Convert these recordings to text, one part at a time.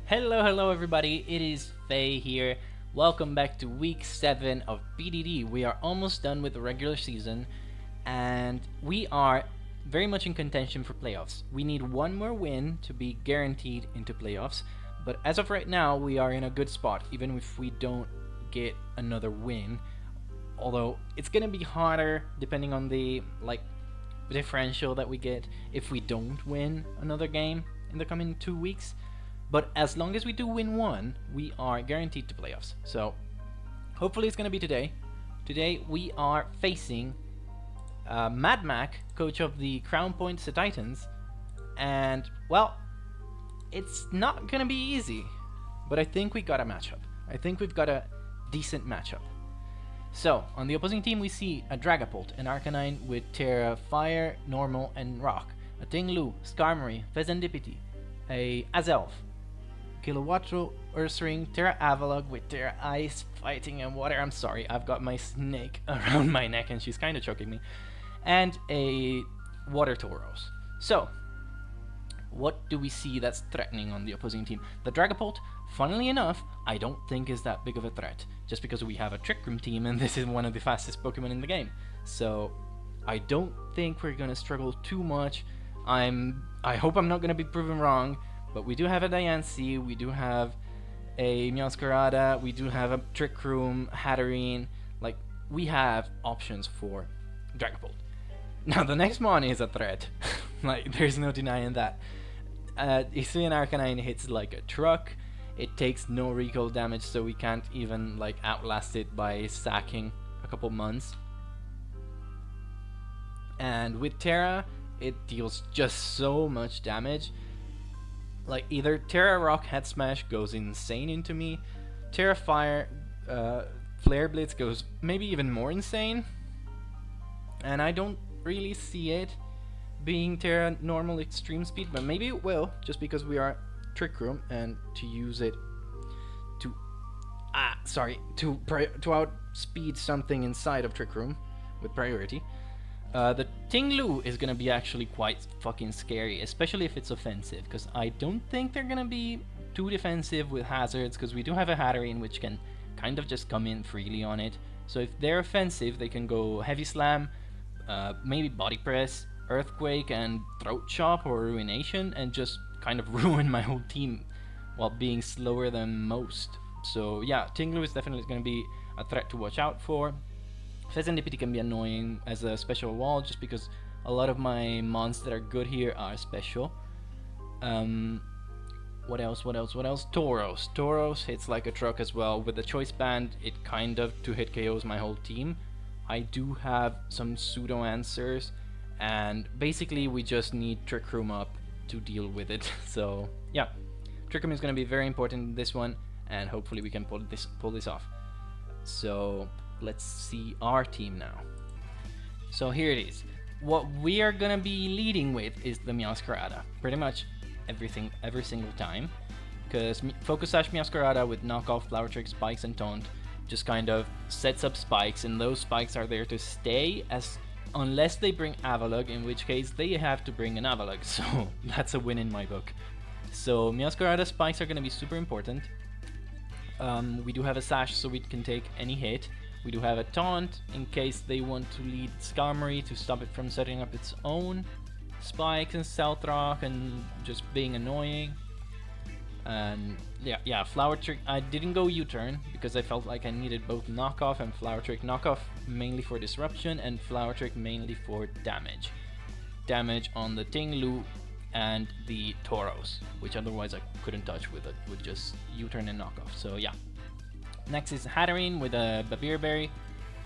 Hello everybody, it is Faye here. Welcome back to week 7 of PDD. We are almost done with the regular season and we are very much in contention for playoffs. We need one more win to be guaranteed into playoffs, but as of right now, we are in a good spot, even if we don't get another win. Although it's gonna be harder depending on the differential that we get if we don't win another game in the coming 2 weeks. But as long as we do win one, we are guaranteed to playoffs. So hopefully it's going to be today. Today we are facing Mad Mac, coach of the Crown Points Titans. And, well, it's not going to be easy. But I think we got a matchup. I think we've got a decent matchup. So, on the opposing team we see a Dragapult, an Arcanine with Terra, Fire, Normal, and Rock. A Tinglu, Skarmory, Fezandipiti, a Azelf, Kilowattrel, Ursaring, Terra Avalugg with Terra Ice, Fighting, and Water. I'm sorry, I've got my snake around my neck and she's kind of choking me. And a Water Tauros. So, what do we see that's threatening on the opposing team? The Dragapult, funnily enough, I don't think is that big of a threat. Just because we have a Trick Room team and this is one of the fastest Pokemon in the game. So, I don't think we're gonna struggle too much. I hope I'm not gonna be proven wrong. But we do have a Diancie, we do have a Meowscarada, we do have a Trick Room, Hatterene. Like, we have options for Dragapult. Now, the next mon is a threat. Like, there's no denying that. Hisuian Arcanine hits like a truck. It takes no recoil damage, so we can't even, like, outlast it by sacking a couple months. And with Terra, it deals just so much damage. Like, either Terra Rock Head Smash goes insane into me, Terra Fire Flare Blitz goes maybe even more insane, and I don't really see it being Terra normal extreme speed, but maybe it will, just because we are Trick Room, and to use it to outspeed something inside of Trick Room with priority. The Tinglu is gonna be actually quite fucking scary, especially if it's offensive, because I don't think they're gonna be too defensive with hazards, because we do have a Hatterene which can kind of just come in freely on it. So if they're offensive, they can go Heavy Slam, maybe Body Press, Earthquake, and Throat Chop or Ruination, and just kind of ruin my whole team while being slower than most. So yeah, Tinglu is definitely gonna be a threat to watch out for. Fezandipiti can be annoying as a special wall, just because a lot of my mons that are good here are special. What else? Tauros. Tauros hits like a truck as well. With the Choice Band, it kind of two-hit KOs my whole team. I do have some pseudo answers, and basically we just need Trick Room up to deal with it. So yeah, Trick Room is going to be very important in this one, and hopefully we can pull this off. So let's see our team now. So here it is. What we are gonna be leading with is the Meowscarada. Pretty much everything, every single time. Because Focus Sash Meowscarada with Knockoff, Flower Trick, Spikes, and Taunt just kind of sets up spikes, and those spikes are there to stay unless they bring Avalugg, in which case they have to bring an Avalugg. So that's a win in my book. So Meowscarada spikes are gonna be super important. We do have a Sash so we can take any hit. We do have a Taunt in case they want to lead Skarmory to stop it from setting up its own spikes and Stealth Rock and just being annoying. And yeah, Flower Trick, I didn't go U-turn because I felt like I needed both Knockoff and Flower Trick. Knockoff mainly for disruption and Flower Trick mainly for damage. Damage on the Tinglu and the Tauros, which otherwise I couldn't touch with just U-turn and Knockoff. So yeah. Next is Hatterene with a Babir Berry,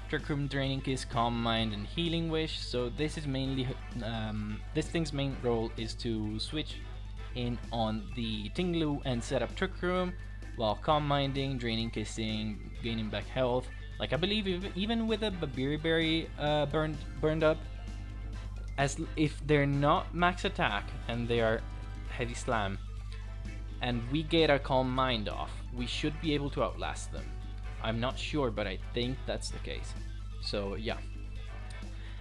Trick Room, Draining Kiss, Calm Mind, and Healing Wish. So this is mainly this thing's main role is to switch in on the Tinglu and set up Trick Room, while Calm Minding, Draining Kissing, gaining back health. Like, I believe even with a Babir Berry burned up, as if they're not max attack and they are Heavy Slam, and we get our Calm Mind off, we should be able to outlast them. I'm not sure, but I think that's the case. So yeah.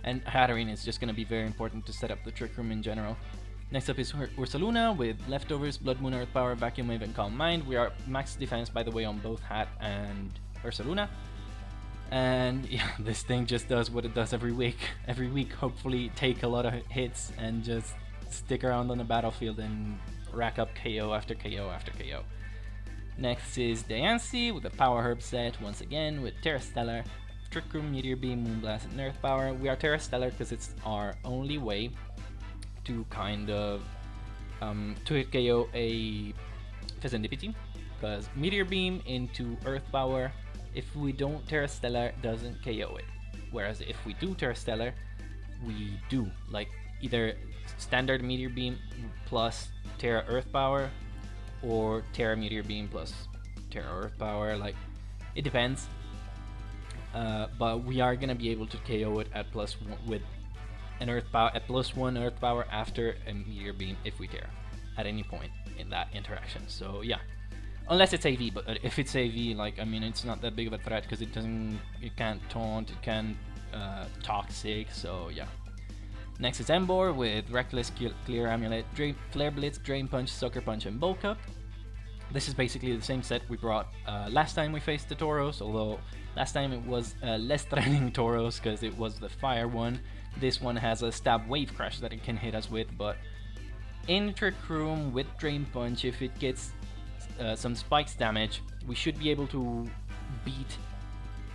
And Hatterene is just going to be very important to set up the Trick Room in general. Next up is Ursaluna with Leftovers, Blood Moon, Earth Power, Vacuum Wave, and Calm Mind. We are max defense, by the way, on both Hat and Ursaluna. And yeah, this thing just does what it does every week. Every week, hopefully take a lot of hits and just stick around on the battlefield and rack up KO after KO after KO. Next is Diancie with the Power Herb set, once again with Terra Stellar, Trick Room, Meteor Beam, Moonblast, and Earth Power. We are Terra Stellar because it's our only way to kind of to hit KO a Serendipity, because Meteor Beam into Earth Power, if we don't Terra Stellar, doesn't KO it. Whereas if we do Terra Stellar, we do. Like either standard Meteor Beam plus Terra Earth Power, or Terra Meteor Beam plus Terra Earth Power. Like it depends. But we are gonna be able to KO it at +1 with an Earth Power at +1 Earth Power after a Meteor Beam if we Terra at any point in that interaction. So yeah. Unless it's AV, but if it's AV, like, I mean, it's not that big of a threat because it can't taunt, it can't toxic, so yeah. Next is Embor with Reckless, Clear Amulet, Flare Blitz, Drain Punch, Sucker Punch, and Bulk Up. This is basically the same set we brought last time we faced the Tauros, although last time it was less threatening Tauros because it was the fire one. This one has a Stab Wave Crash that it can hit us with, but in Trick Room with Drain Punch, if it gets some spikes damage, we should be able to beat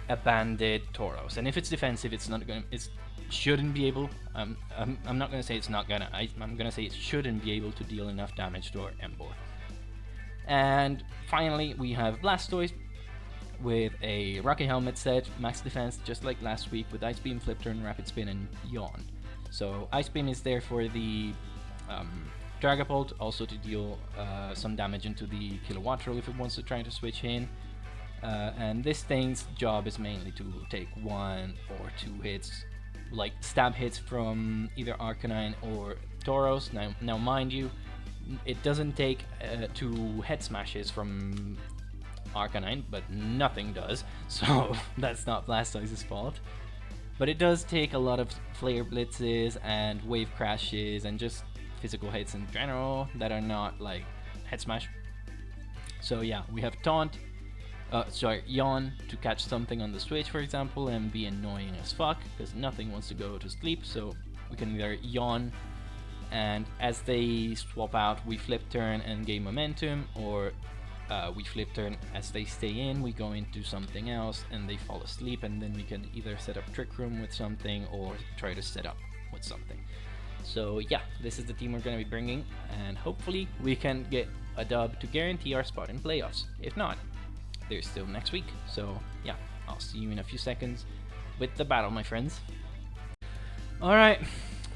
a banded Tauros. And if it's defensive, it's not gonna. It shouldn't be able. I'm not gonna say it's not gonna. I'm gonna say it shouldn't be able to deal enough damage to our Embor. And finally, we have Blastoise with a Rocky Helmet set, max defense, just like last week with Ice Beam, Flip Turn, Rapid Spin, and Yawn. So Ice Beam is there for the Dragapult, also to deal some damage into the Kilowattrel if it wants to try to switch in. And this thing's job is mainly to take 1 or 2 hits, like stab hits from either Arcanine or Tauros. Now mind you, it doesn't take 2 head smashes from Arcanine, but nothing does, so that's not Blastoise's fault. But it does take a lot of Flare Blitzes and Wave Crashes and just physical hits in general that are not like head smash. So yeah, we have Taunt, Yawn to catch something on the switch, for example, and be annoying as fuck because nothing wants to go to sleep. So we can either Yawn, and as they swap out, we Flip Turn and gain momentum, or we Flip Turn as they stay in, we go into something else and they fall asleep, and then we can either set up Trick Room with something or try to set up with something. So yeah, this is the team we're going to be bringing, and hopefully we can get a dub to guarantee our spot in playoffs. If not, there's still next week. So yeah, I'll see you in a few seconds with the battle, my friends. Alright,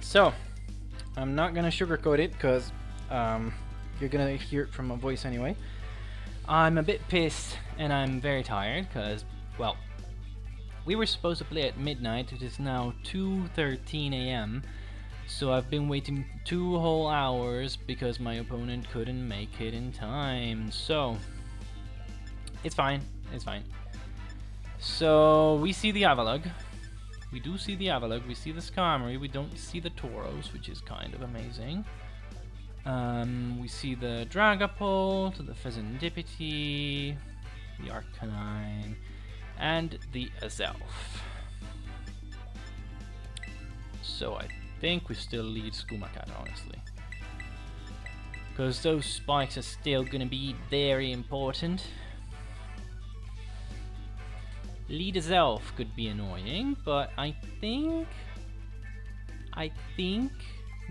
so I'm not going to sugarcoat it because you're going to hear it from my voice anyway. I'm a bit pissed and I'm very tired because, well, we were supposed to play at midnight. It is now 2:13 a.m. So I've been waiting 2 whole hours because my opponent couldn't make it in time. So it's fine, it's fine. So we see the Avalugg. We do see the Avalugg, we see the Skarmory, we don't see the Tauros, which is kind of amazing. We see the Dragapult, the Serendipity, the Arcanine, and the Azelf. So I think we still lead Skumakat, honestly. Because those spikes are still gonna be very important. Lead Azelf could be annoying, but I think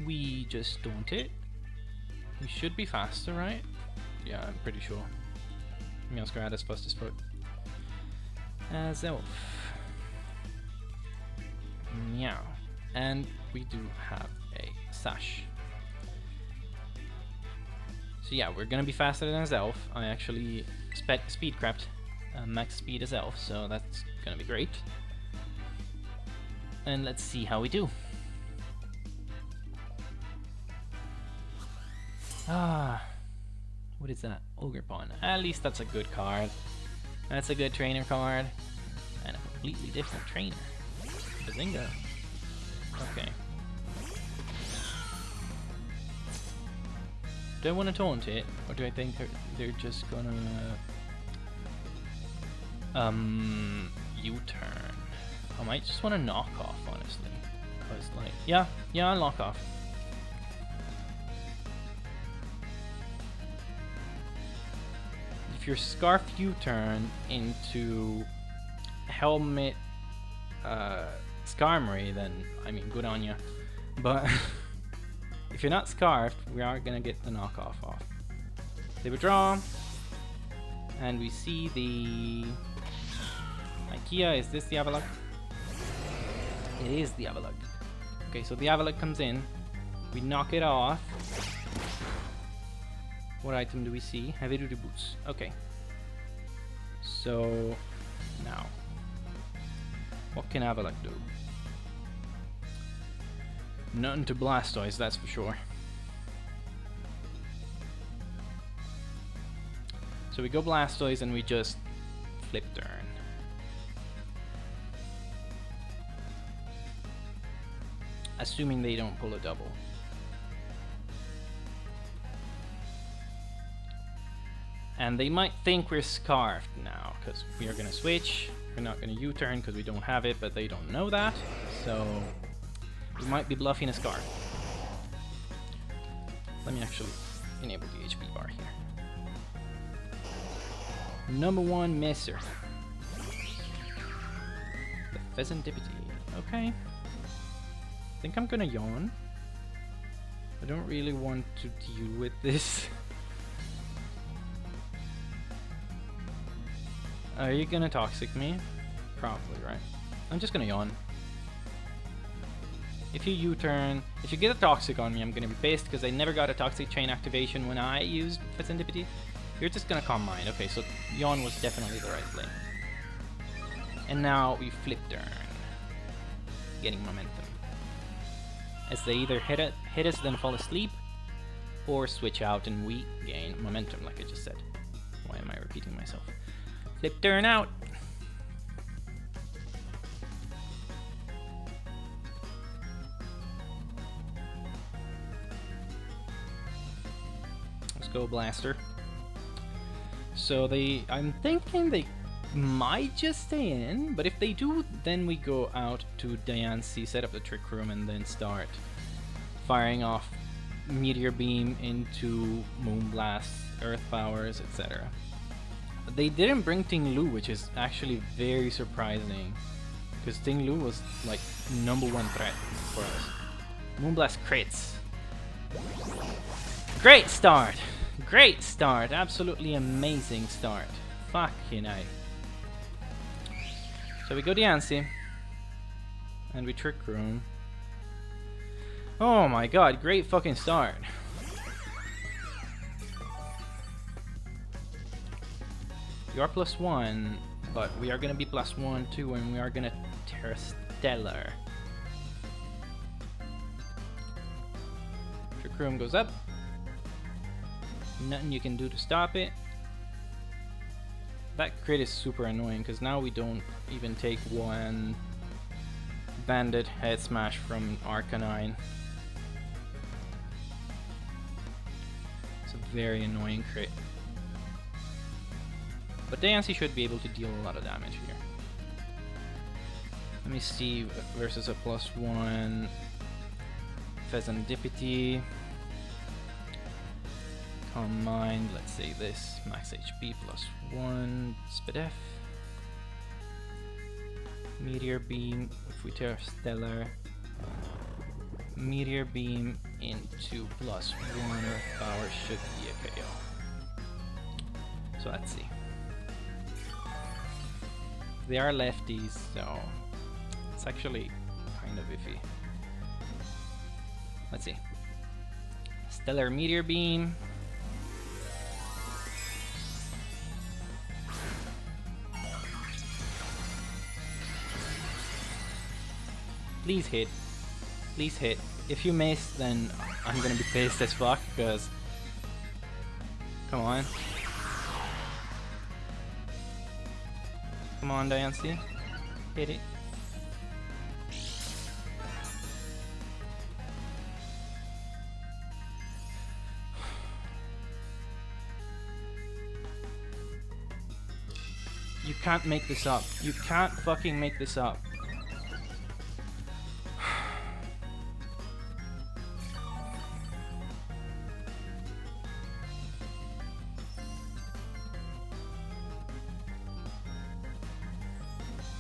we just don't it. We should be faster, right? Yeah, I'm pretty sure. Meowscarada is fast as fuck. Azelf. Meow. And we do have a Sash. So yeah, we're gonna be faster than Azelf. I actually speed crapped max speed Azelf, so that's gonna be great. And let's see how we do. What is that? Ogerpon. At least that's a good card. That's a good trainer card. And a completely different trainer. Bazinga. Okay. Do I want to taunt it, or do I think they're just gonna U-turn? I might just want to knock off, honestly, because like yeah, I'll knock off. If your Scarf U-turn into Helmet Skarmory, then I mean good on you. But if you're not Scarfed, we are gonna get the knockoff off. They withdraw, and we see the IKEA. Is this the Avalugg? It is the Avalugg. Okay, so the Avalugg comes in. We knock it off. What item do we see? Heavy duty boots. Okay. So now, what can Avalugg do? Nothing to Blastoise, that's for sure. So we go Blastoise and we just flip turn. Assuming they don't pull a double. And they might think we're Scarfed now, because we are going to switch. We're not going to U-turn because we don't have it, but they don't know that. So we might be bluffing a Scarf. Let me actually enable the HP bar here. Number 1 misser. The Pheasantipity. Okay. I think I'm gonna yawn. I don't really want to deal with this. Are you gonna Toxic me? Probably, right? I'm just gonna yawn. If you U-turn, if you get a Toxic on me, I'm gonna be pissed because I never got a Toxic Chain activation when I used Pheasantipity. You're just gonna Calm Mind. Okay, so yawn was definitely the right play. And now we flip turn, getting momentum. As they either hit us, then fall asleep, or switch out and we gain momentum, like I just said. Why am I repeating myself? Flip turn out. Let's go Blaster. So I'm thinking they might just stay in, but if they do, then we go out to Diancie, set up the Trick Room, and then start firing off Meteor Beam into Moonblast, Earth Powers, etc. They didn't bring Ting Lu, which is actually very surprising, because Ting Lu was like #1 threat for us. Moonblast crits. Great start! Great start! Absolutely amazing start. Fucking A. So we go Diancie, and we Trick Room. Oh my god, great fucking start. You are +1, but we are gonna be +1 too, and we are gonna Terrestellar. Trick Room goes up. Nothing you can do to stop it. That crit is super annoying because now we don't even take 1 Banded Head Smash from Arcanine. It's a very annoying crit. But Diancie should be able to deal a lot of damage here. Let me see, versus a +1 Pheasantipity. Calm Mind, let's say this, max HP +1, Spidef. Meteor Beam, if we Terrestellar. Meteor Beam into +1 Earth Power should be a KO. So let's see. They are lefties, so it's actually kind of iffy. Let's see. Stellar Meteor Beam. Please hit. Please hit. If you miss, then I'm gonna be pissed as fuck, because... Come on. Come on, Diancie. Hit it. You can't make this up. You can't fucking make this up.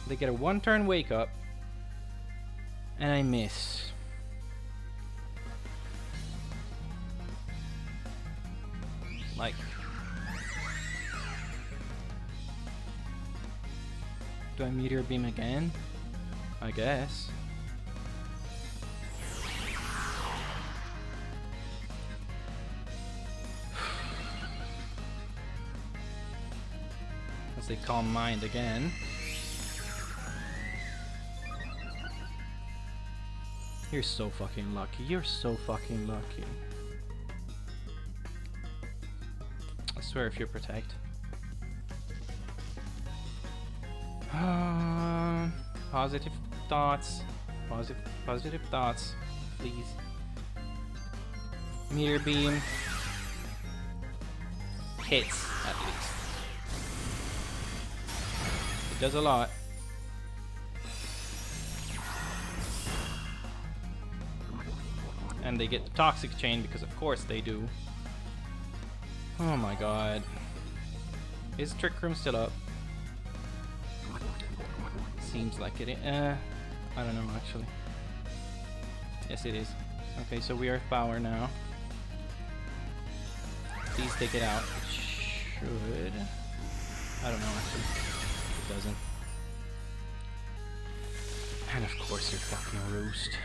They get a 1-turn wake up, and I miss. Like, do I meteor beam again? I guess. As they calm mind again. You're so fucking lucky. You're so fucking lucky. I swear if you protect. Positive thoughts. Positive thoughts. Please. Meteor beam. Hits, at least. It does a lot. And they get the toxic chain because of course they do. Oh my god. Is Trick Room still up? Seems like it. I don't know actually. Yes it is. Okay, so we are power now. Please take it out. It should. I don't know actually. It doesn't. And of course you're fucking roost.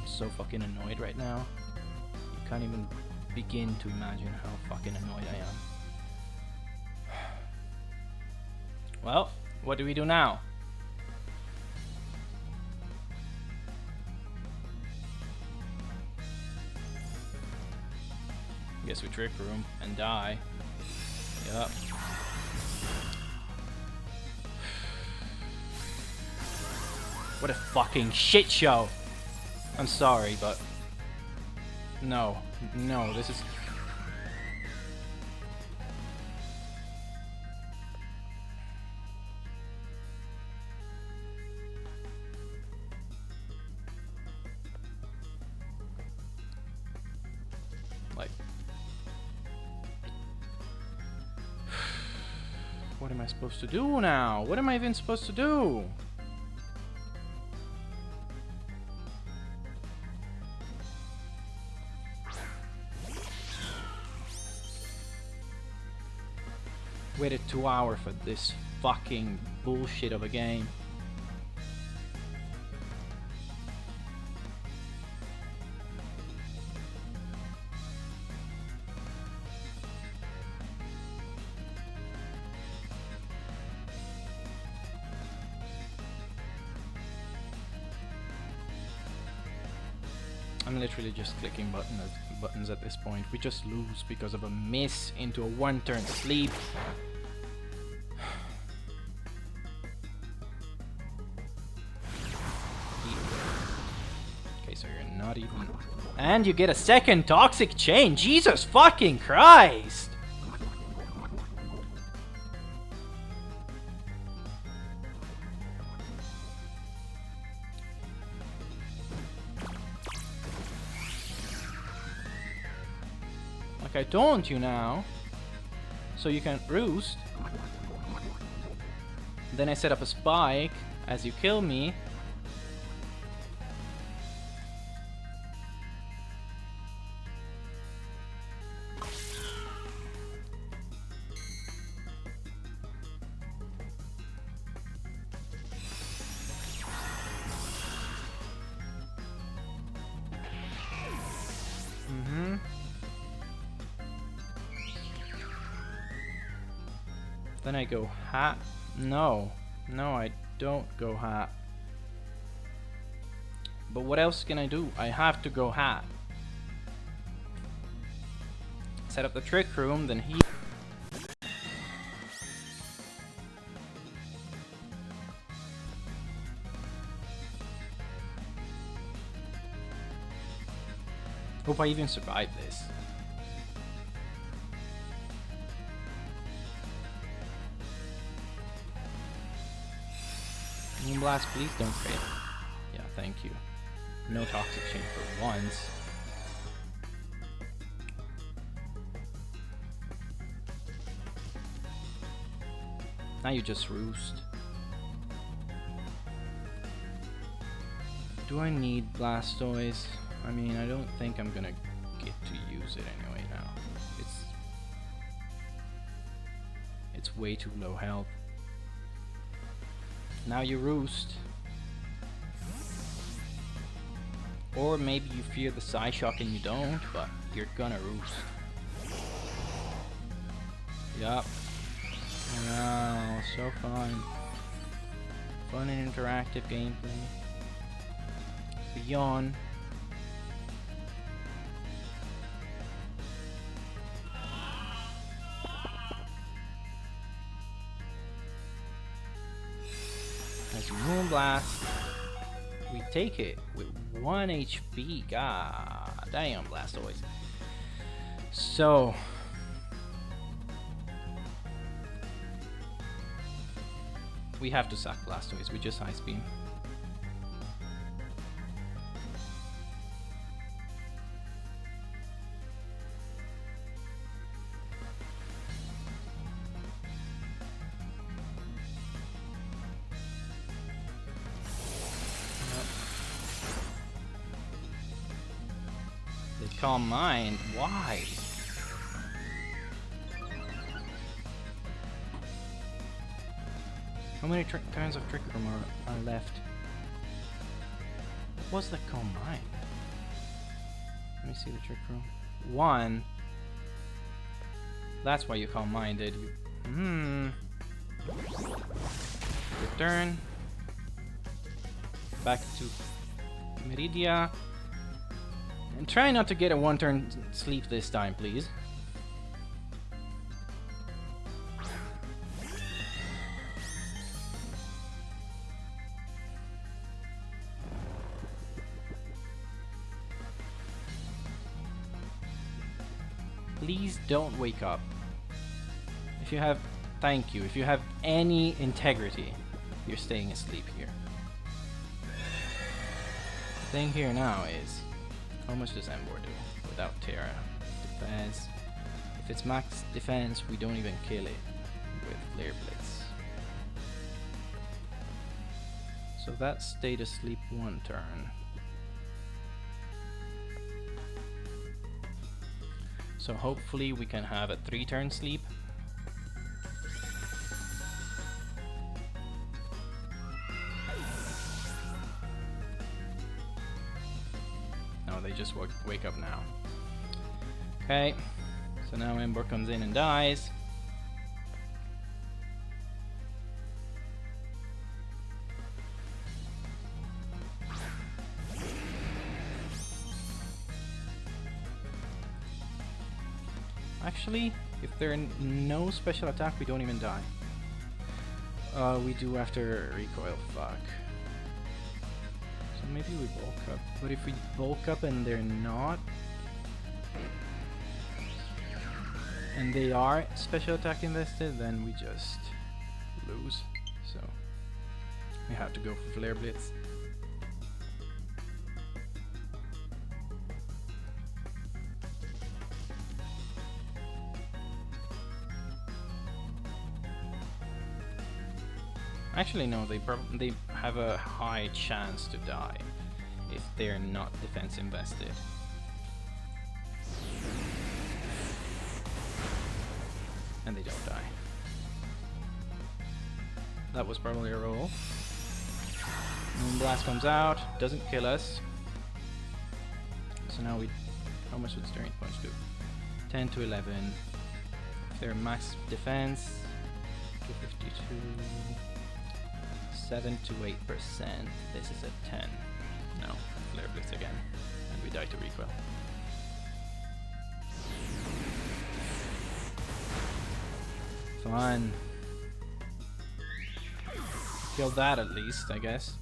So fucking annoyed right now. You can't even begin to imagine how fucking annoyed I am. Well, what do we do now? Guess we Trick Room and die. Yup. What a fucking shit show! I'm sorry, but no, this is like, what am I supposed to do now? What am I even supposed to do? Waited 2 hours for this fucking bullshit of a game. I'm literally just clicking buttons at this point. We just lose because of a miss into a 1-turn sleep. Okay, so you're not even... And you get a second toxic chain! Jesus fucking Christ! Like I taunt you now, so you can roost. Then I set up a spike as you kill me. Then I go hat. No, I don't go hat. But what else can I do? I have to go hat. Set up the Trick Room, then he... Hope I even survived this. Moonblast, please don't fail. Yeah, thank you. No toxic chain for once. Now you just roost. Do I need Blastoise? I mean, I don't think I'm gonna get to use it anyway now. It's way too low health. Now you roost. Or maybe you fear the Psyshock and you don't, but you're gonna roost. Yup. Wow, so fun. Fun and interactive gameplay. Beyond. As Moonblast, we take it with 1 HP. God damn, Blastoise. So, we have to sack Blastoise. We just Ice Beam. Calm Mind? Why? How many kinds of Trick Room are left? What was that Calm Mind? Let me see the Trick Room. 1. That's why you Calm Minded. Return. Back to Meridia. And try not to get a 1-turn sleep this time, please. Please don't wake up. If you have... Thank you. If you have any integrity, you're staying asleep here. The thing here now is... How much does Emboar do without Terra? Defense. If it's max defense, we don't even kill it with Flare Blitz. So that stayed asleep 1 turn. So hopefully we can have a 3-turn sleep. They just wake up now. Okay, so now Ember comes in and dies. Actually, if there are no special attack, we don't even die. We do after recoil, fuck. So maybe we bulk up. But if we bulk up and they're not, and they are special attack invested, then we just lose. So we have to go for Flare Blitz. Actually, no, they have a high chance to die if they're not defense invested. And they don't die. That was probably a roll. Moonblast comes out, doesn't kill us. So now we... How much would Stirring Punch do? 10 to 11. If they're max defense, 252... 7 to 8%. This is a 10. No, Flare Blitz again. And we die to recoil. Fun. Kill that at least, I guess.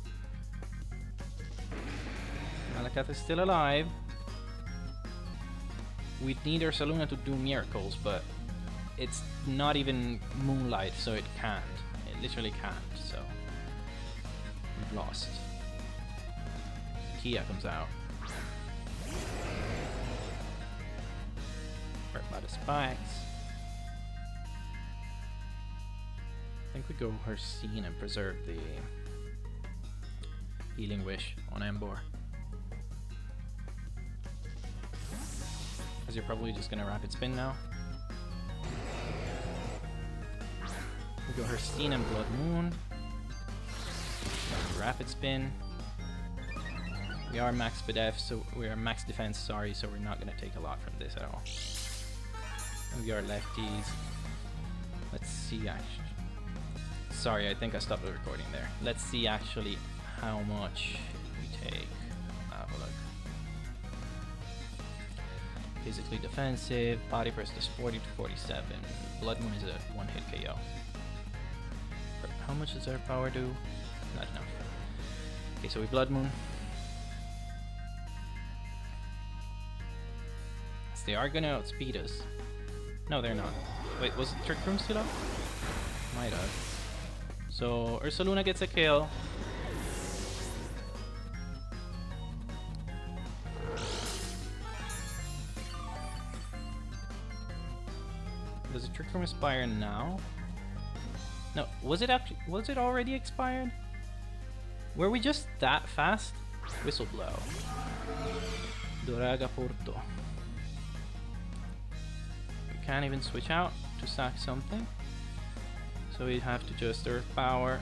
Malakath is still alive. We'd need Ursaluna to do miracles, but it's not even moonlight, so it can't. It literally can't, so we've lost. Kia comes out. Hurt by the spikes. I think we go Hercene and preserve the Healing Wish on Embor. Because you're probably just gonna Rapid Spin now. We go Hercene and Blood Moon. Rapid Spin. We are max BDF, so we are max defense, sorry, so we're not gonna take a lot from this at all. And we are lefties. Let's see actually. Sorry, I think I stopped the recording there. Let's see actually how much we take. Have a look. Physically defensive, body burst is 40 to 47. Blood Moon is a one-hit KO. How much does our power do? Not enough. Okay, so we Blood Moon. So they are gonna outspeed us. No, they're not. Wait, was Trick Room still up? Might have. So Ursaluna gets a kill. Does the Trick Room expire now? No, was it already expired? Were we just that fast? Whistle blow. Doraga Porto. We can't even switch out to sack something. So we have to just Earth Power.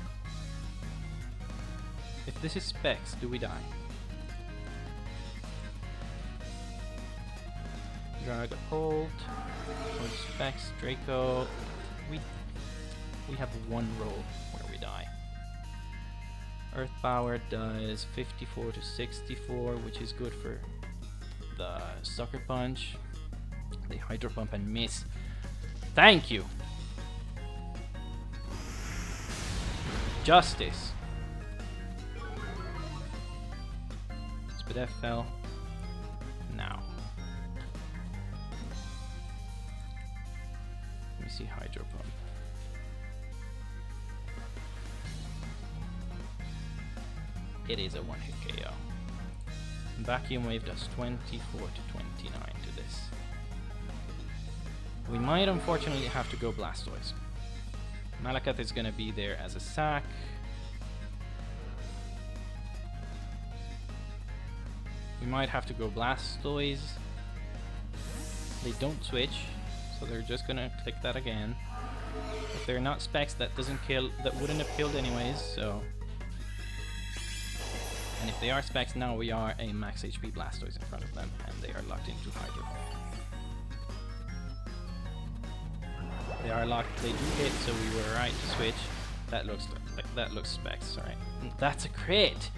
If this is Specs, do we die? Dragapult. Or Specs, Draco. We have one roll where we die. Earth Power does 54 to 64, which is good for the Sucker Punch. They Hydro Pump and miss. Thank you! Justice! Spadef fell. Now. Let me see Hydro Pump. It is a one-hit KO. Vacuum Wave does 24 to 29 to this. We might unfortunately have to go Blastoise. Malacath is gonna be there as a sack. We might have to go Blastoise. They don't switch, so they're just gonna click that again. If they're not Specs, that doesn't kill. That wouldn't have killed anyways. So. And if they are Specs, now we are a max HP Blastoise in front of them, and they are locked into Hydro. They are locked, they do hit, so we were right to switch. That looks Specs, alright. That's a crit!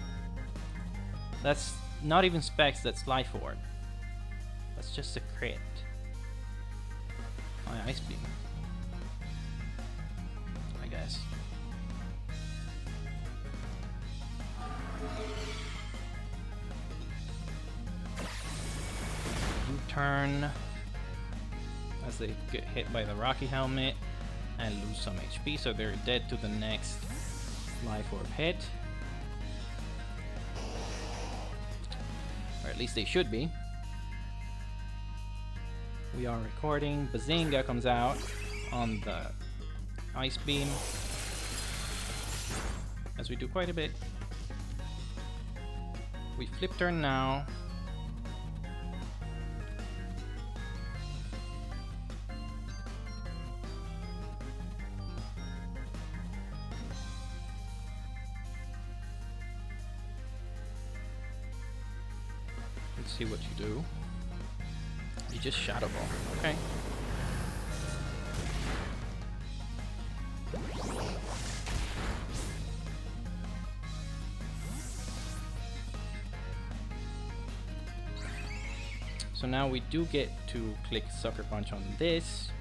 That's not even Specs, that's Life Orb. That's just a crit. My Ice Beam. I guess. U-turn as they get hit by the Rocky Helmet and lose some HP, so they're dead to the next Life Orb hit. Or at least they should be. We are recording. Bazinga comes out on the Ice Beam. As we do quite a bit. We flip turn now. Let's see what you do. You just Shadow Ball. Okay. So now we do get to click Sucker Punch on this.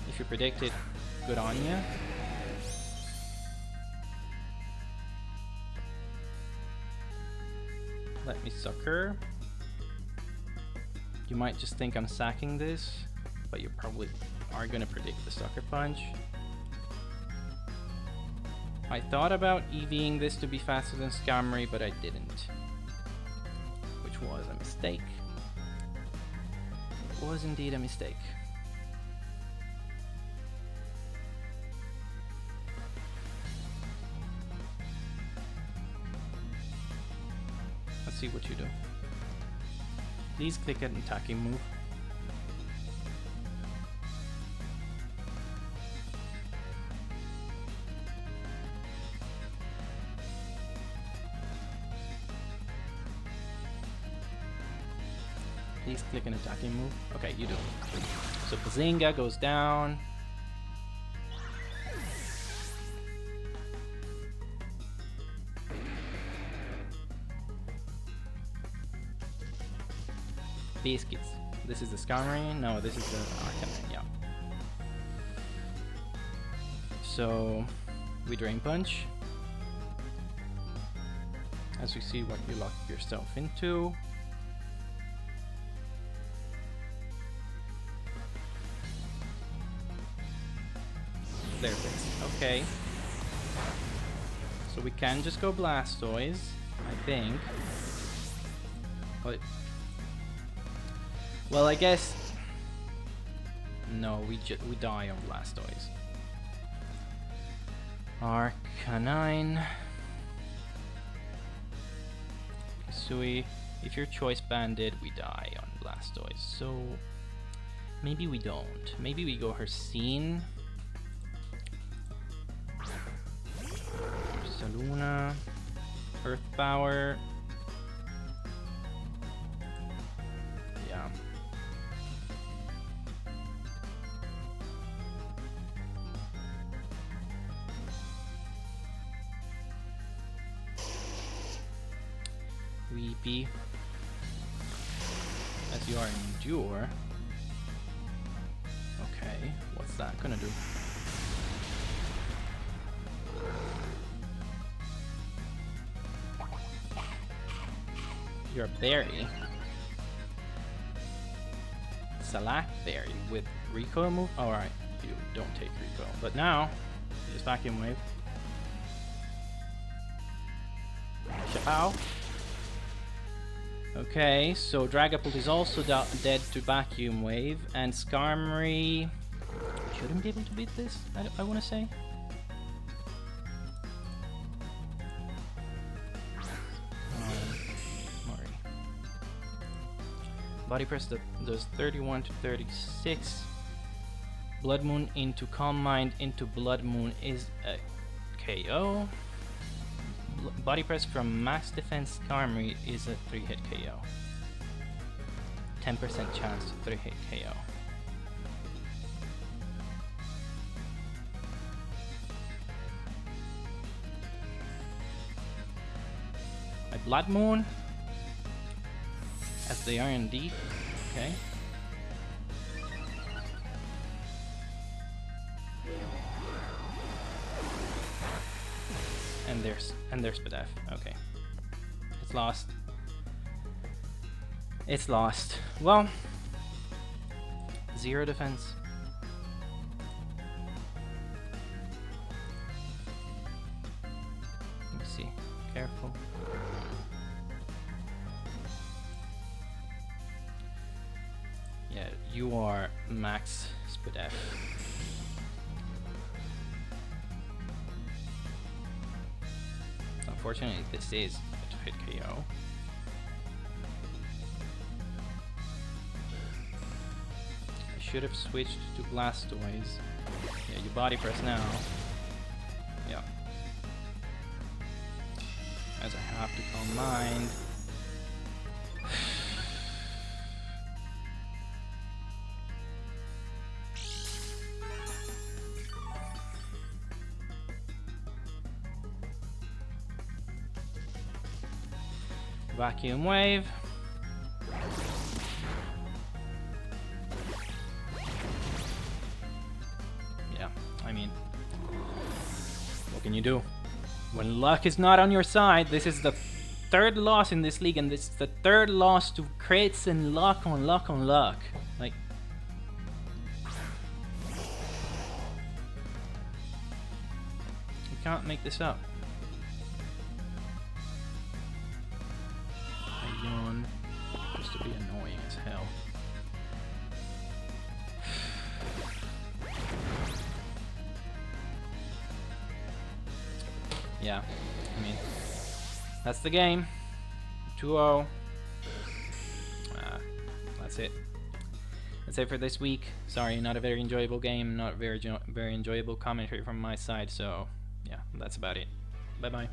If you predict it, good on ya. Let me Sucker. You might just think I'm sacking this, but you probably are gonna predict the Sucker Punch. I thought about EVing this to be faster than Skarmory, but I didn't. Which was a mistake. It was indeed a mistake. Let's see what you do. Please click an attacking move. Please click an attacking move. Okay, you do. So Bazinga goes down. Biscuits. This is the Skarmory. No, this is the Arcanine. Yeah. So we Drain Punch. As you see what you lock yourself into. There it is. Okay. So we can just go Blastoise, I think. But well, I guess no. We die on Blastoise. Arcanine. Kisui. If you're Choice Banded, we die on Blastoise. So maybe we don't. Maybe we go Hercene. Saluna, Earth Power. Yeah. Weepy. As you are Endure. Okay, what's that gonna do? You're a berry. Salac Berry with recoil move? Alright, you don't take recoil. But now, you just Vacuum Wave. Chapow. Okay, so Dragapult is also dead to Vacuum Wave, and Skarmory shouldn't be able to beat this, I want to say. Body Press does 31 to 36. Blood Moon into Calm Mind into Blood Moon is a KO. Body Press from Max Defense Skarmory is a 3-hit KO. 10% chance to 3-hit KO. My Blood Moon as they are indeed. Okay. And there's Spadef. Okay. It's lost. It's lost. Well, 0 defense. Let me see. Careful. Yeah, you are max Spadef. Unfortunately, this is a 2-hit KO. I should have switched to Blastoise. Yeah, you Body Press now. Yeah. As I have to Calm Mind. Vacuum Wave. Yeah, I mean, what can you do? When luck is not on your side, this is the third loss in this league, and this is the third loss to crits and luck on luck on luck. Like, you can't make this up. I yawn just to be annoying as hell. Yeah, I mean, that's the game. 2-0. That's it. That's it for this week. Sorry, not a very enjoyable game, not very enjoyable commentary from my side. So, yeah, that's about it. Bye-bye.